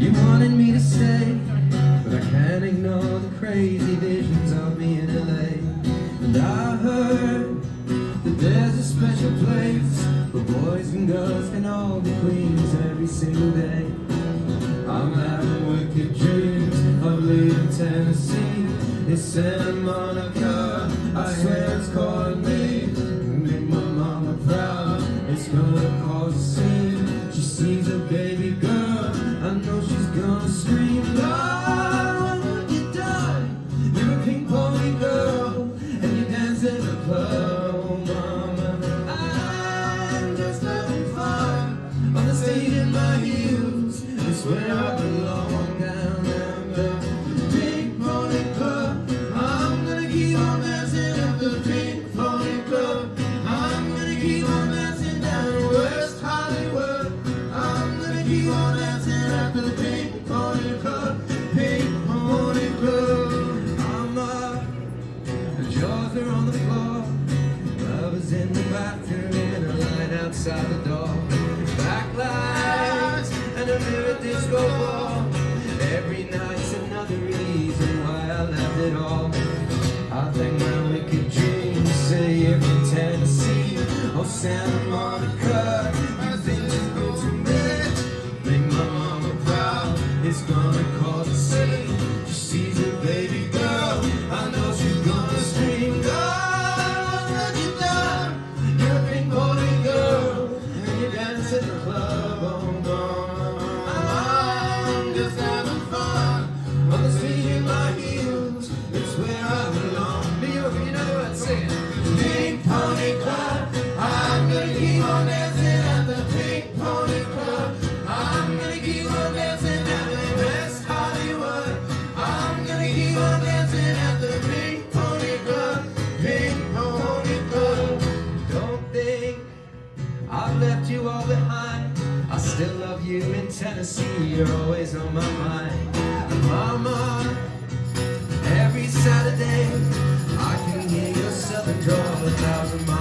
You wanted me to stay, but I can't ignore the crazy visions of me in LA. And I heard that there's a special place where boys and girls can all be queens every single day. I'm having wicked dreams of leaving Tennessee. It's Santa Monica, I swear it's calling me. Make my mama proud, it's gonna cause a scene. She sees a baby girl, I know she's gonna scream. Lord, what you done? You're a pink pony girl, and you dance in the club. Oh mama, I'm just having fun on the stage in my heels. It's where I belong, down the pink pony club. I'm gonna keep on dancing at the pink pony club. I'm gonna keep on dancing down in West Hollywood. I'm gonna keep on dancing at the pink pony club. Pink pony club. I'm up, the jaws are on the floor. Love is in the bathroom and a line outside the door. Backlights and a mirror disco ball. Every night's another reason why I left it all. I think my wicked dreams say you're from Tennessee. Oh Santa Monica, you think it's good to me. Make my mama proud, it's gonna cause a scene. She sees a baby girl, I know she's gonna scream. God, what you done? You're a pink pony girl, and you dance at the club. Oh mama, I'm just having fun on the street in my heels. It's where I belong. New York, you know what I'm saying? Pink pony club. I'm gonna keep on dancing at the pink pony club. I'm gonna keep on dancing at the West Hollywood. I'm gonna keep on dancing at the pink pony club. Pink pony club. Don't think I've left you all behind. I still love you in Tennessee. You're always on my mind. Mama, every Saturday I can hear your southern drawl 1,000 miles